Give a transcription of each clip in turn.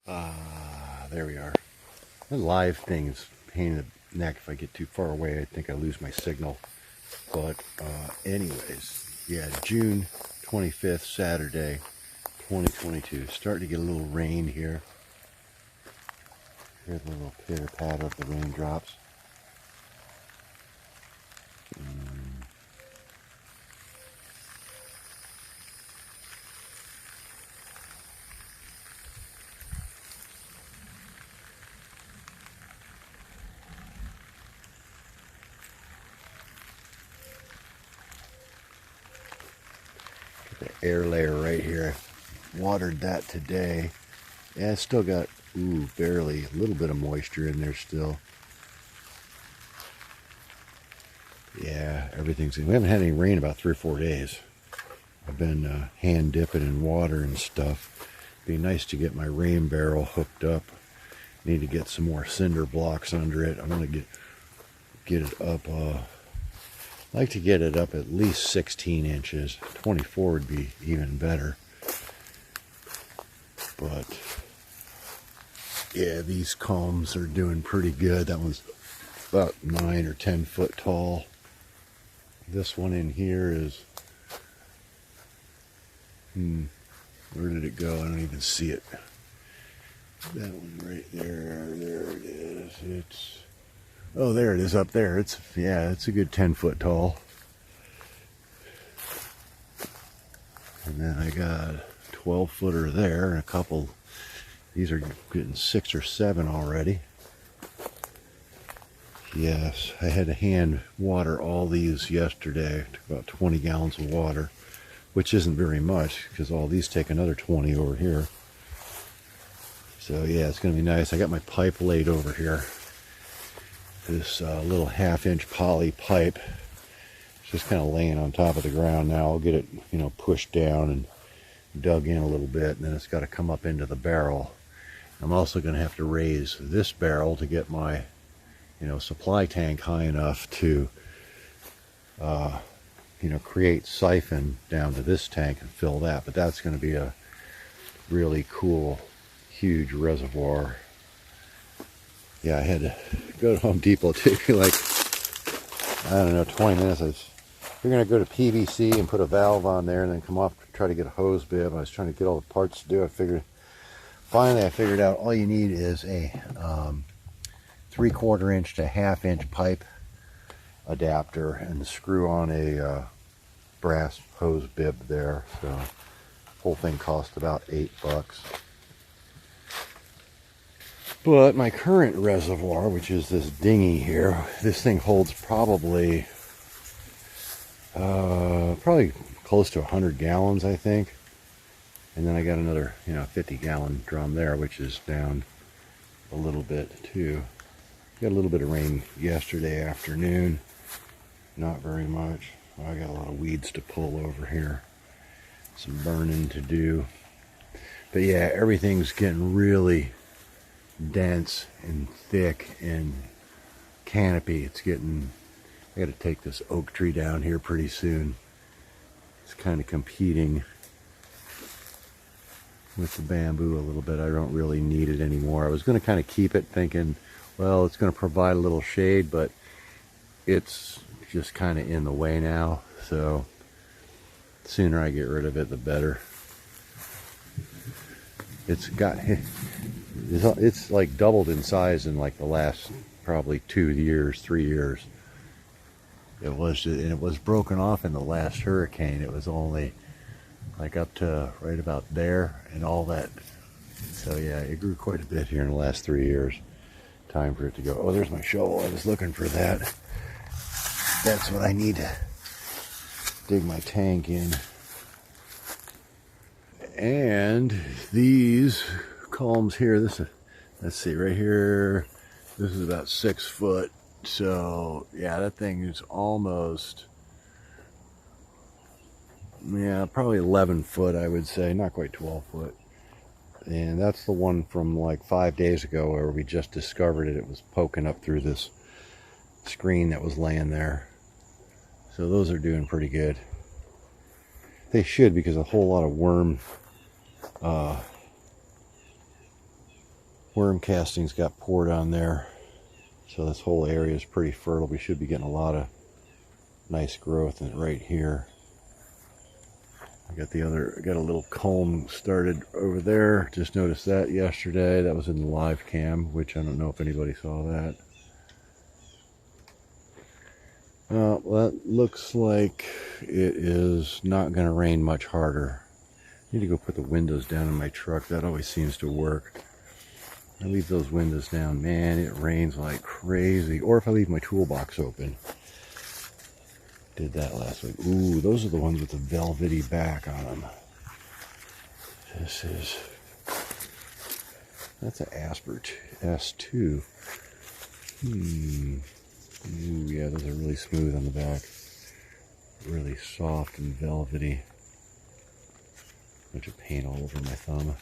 There we are. The live thing is a pain in the neck. If I get too far away, I think I lose my signal. But anyways, yeah, June 25th, Saturday, 2022. Starting to get a little rain here. Here's a little pitter patter of the raindrops. The air layer right here. I watered that today. Yeah, it's still got, barely a little bit of moisture in there still. Yeah, everything's, we haven't had any rain about 3 or 4 days. I've been hand dipping in water and stuff. Be nice to get my rain barrel hooked up. Need to get some more cinder blocks under it. I want to get it up. I'd like to get it up at least 16 inches. 24 would be even better. But yeah, these culms are doing pretty good. That one's about 9 or 10 foot tall. This one in here is, where did it go? I don't even see it. That one right there, there it is. It's, oh, there it is up there. It's, yeah, it's a good 10 foot tall. And then I got a 12 footer there and a couple, these are getting 6 or 7 already. Yes, I had to hand water all these yesterday. It took about 20 gallons of water, which isn't very much because all these take another 20 over here. So yeah, it's going to be nice. I got my pipe laid over here. This little 1/2-inch poly pipe. It's just kind of laying on top of the ground now. I'll get it, pushed down and dug in a little bit, and then it's got to come up into the barrel. I'm also going to have to raise this barrel to get my supply tank high enough to create siphon down to this tank and fill that. But that's going to be a really cool, huge reservoir. Yeah, I had to go to Home Depot. It took me like, I don't know, 20 minutes. We're going to go to PVC and put a valve on there and then come off to try to get a hose bib. I was trying to get all the parts to do it. Finally I figured out all you need is a 3/4 inch to 1/2 inch pipe adapter and screw on a brass hose bib there. So the whole thing cost about $8. But my current reservoir, which is this dinghy here, this thing holds probably close to 100 gallons, I think. And then I got another 50-gallon drum there, which is down a little bit too. Got a little bit of rain yesterday afternoon, not very much. I got a lot of weeds to pull over here, some burning to do. But yeah, everything's getting really dense and thick and canopy. It's getting, I got to take this oak tree down here pretty soon. It's kind of competing with the bamboo a little bit. I don't really need it anymore. I was going to kind of keep it thinking, well, it's going to provide a little shade, but it's just kind of in the way now. So the sooner I get rid of it, the better. It's like doubled in size in like the last probably 2 years, 3 years. And it was broken off in the last hurricane. It was only like up to right about there and all that. So yeah, it grew quite a bit here in the last 3 years. Time for it to go. Oh, there's my shovel. I was looking for that. That's what I need to dig my tank in. And these culms here, let's see, right here, this is about 6 foot. So yeah, that thing is almost, probably 11 foot, I would say, not quite 12 foot. And that's the one from like 5 days ago where we just discovered it. It was poking up through this screen that was laying there. So those are doing pretty good. They should, because a whole lot of worm worm castings got poured on there. So this whole area is pretty fertile. We should be getting a lot of nice growth in it right here. I got a little culm started over there. Just noticed that yesterday. That was in the live cam, which I don't know if anybody saw that. Well, that looks like it is not going to rain much harder. I need to go put the windows down in my truck. That always seems to work. I leave those windows down, man, it rains like crazy. Or if I leave my toolbox open. Did that last week. Ooh, those are the ones with the velvety back on them. That's an Asper S2. Ooh, yeah, those are really smooth on the back. Really soft and velvety. Bunch of paint all over my thumb.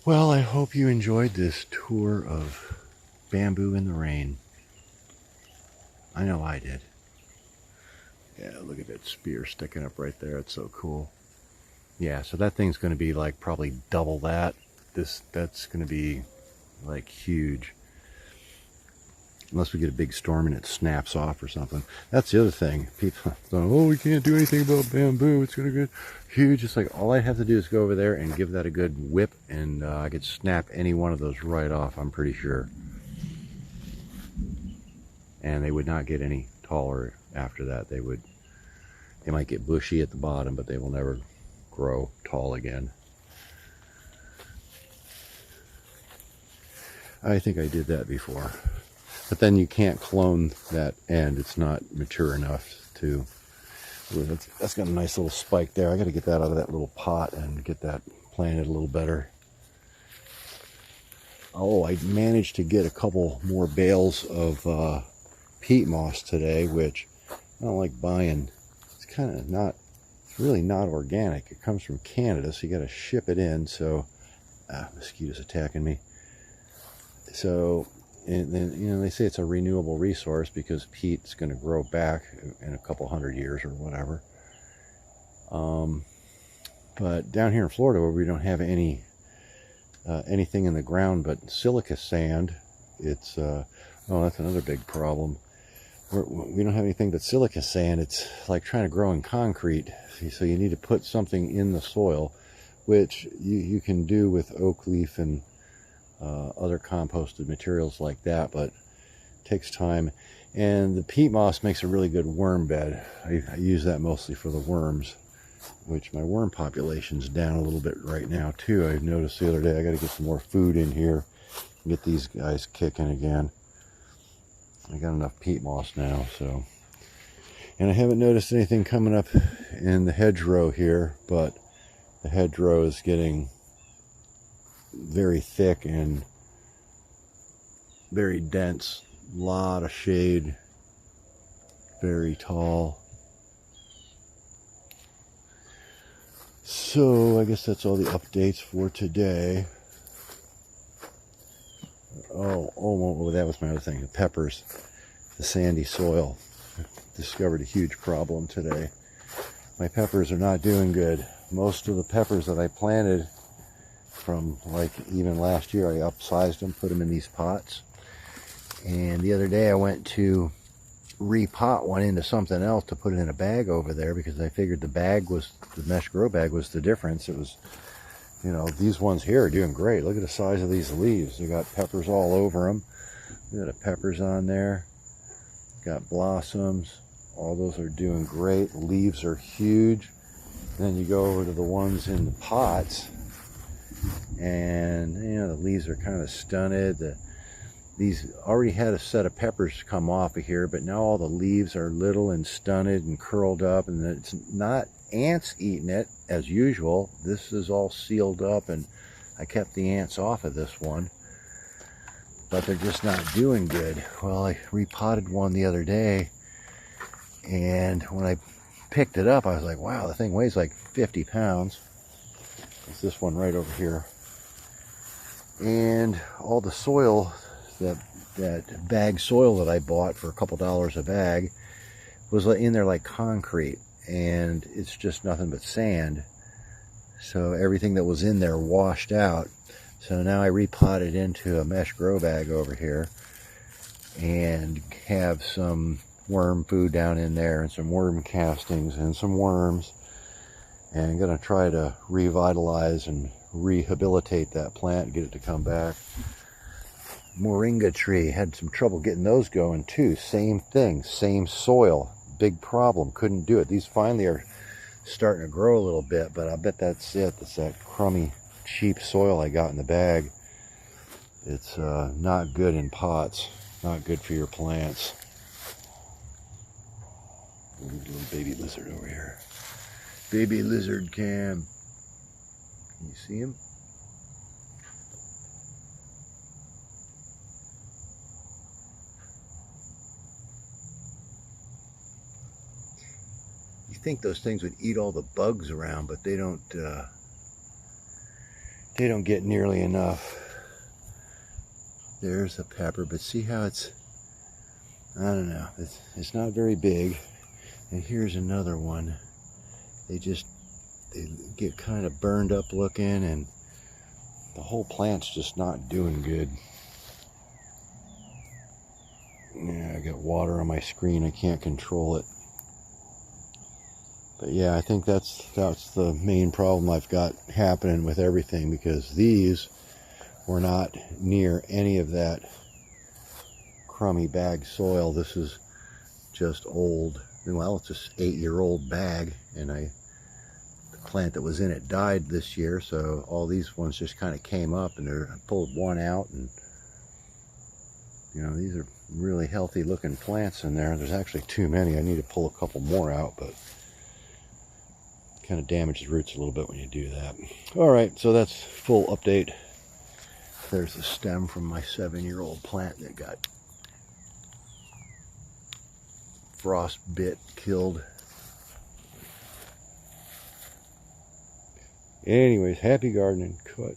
Well, I hope you enjoyed this tour of bamboo in the rain. I know I did. Yeah, look at that spear sticking up right there. It's so cool. Yeah, so that thing's going to be like probably double that. That's going to be like huge. Unless we get a big storm and it snaps off or something. That's the other thing. People don't, oh, we can't do anything about bamboo. It's going to get huge. It's like all I have to do is go over there and give that a good whip, and I could snap any one of those right off, I'm pretty sure. And they would not get any taller after that. They might get bushy at the bottom, but they will never grow tall again. I think I did that before. But then you can't clone that end. It's not mature enough to... That's got a nice little spike there. I got to get that out of that little pot and get that planted a little better. Oh, I managed to get a couple more bales of peat moss today, which I don't like buying. It's kind of not... It's really not organic. It comes from Canada, so you got to ship it in. So... mosquitoes attacking me. So... And then, you know, they say it's a renewable resource because peat's going to grow back in a couple hundred years or whatever. But down here in Florida, where we don't have anything in the ground but silica sand, it's oh, that's another big problem. We don't have anything but silica sand. It's like trying to grow in concrete. So you need to put something in the soil, which you can do with oak leaf and other composted materials like that, but it takes time. And the peat moss makes a really good worm bed. I use that mostly for the worms, which my worm population's down a little bit right now too. I noticed the other day I got to get some more food in here and get these guys kicking again. I got enough peat moss now, so. And I haven't noticed anything coming up in the hedgerow here, but the hedgerow is getting very thick and very dense. A lot of shade, very tall. So I guess that's all the updates for today. Oh, that was my other thing, the peppers, the sandy soil. I discovered a huge problem today. My peppers are not doing good. Most of the peppers that I planted from like even last year, I upsized them, put them in these pots. And the other day I went to repot one into something else to put it in a bag over there because I figured the mesh grow bag was the difference. It was, you know, these ones here are doing great. Look at the size of these leaves. They got peppers all over them. Look at the peppers on there. Got blossoms. All those are doing great. The leaves are huge. Then you go over to the ones in the pots, and you know, the leaves are kind of stunted. These already had a set of peppers come off of here, but now all the leaves are little and stunted and curled up, and it's not ants eating it as usual. This is all sealed up, and I kept the ants off of this one, but they're just not doing good. Well, I repotted one the other day, and when I picked it up, I was like, wow, the thing weighs like 50 pounds. It's this one right over here. And all the soil, that bag soil that I bought for a couple dollars a bag, was in there like concrete, and it's just nothing but sand. So everything that was in there washed out. So now I repotted into a mesh grow bag over here and have some worm food down in there and some worm castings and some worms. And I'm going to try to revitalize and rehabilitate that plant and get it to come back. Moringa tree, had some trouble getting those going too. Same thing, same soil, big problem, couldn't do it. These finally are starting to grow a little bit, but I bet that's it. It's that crummy, cheap soil I got in the bag. It's not good in pots, not good for your plants. Little baby lizard over here. Baby lizard cam. Can you see him? You think those things would eat all the bugs around, but they don't get nearly enough. There's a pepper, but see how it's, I don't know, it's not very big. And here's another one. They get kind of burned up looking, and the whole plant's just not doing good. Yeah, I got water on my screen, I can't control it. But yeah, I think that's the main problem I've got happening with everything, because these were not near any of that crummy bag soil. This is just old. Well, it's just 8-year-old bag, and the plant that was in it died this year, so all these ones just kind of came up, and I pulled one out, and you know, these are really healthy looking plants in there. There's actually too many. I need to pull a couple more out, but kind of damages roots a little bit when you do that. All right, so that's full update. There's the stem from my 7-year-old plant that got frostbit, killed. Anyways, happy gardening. Cut.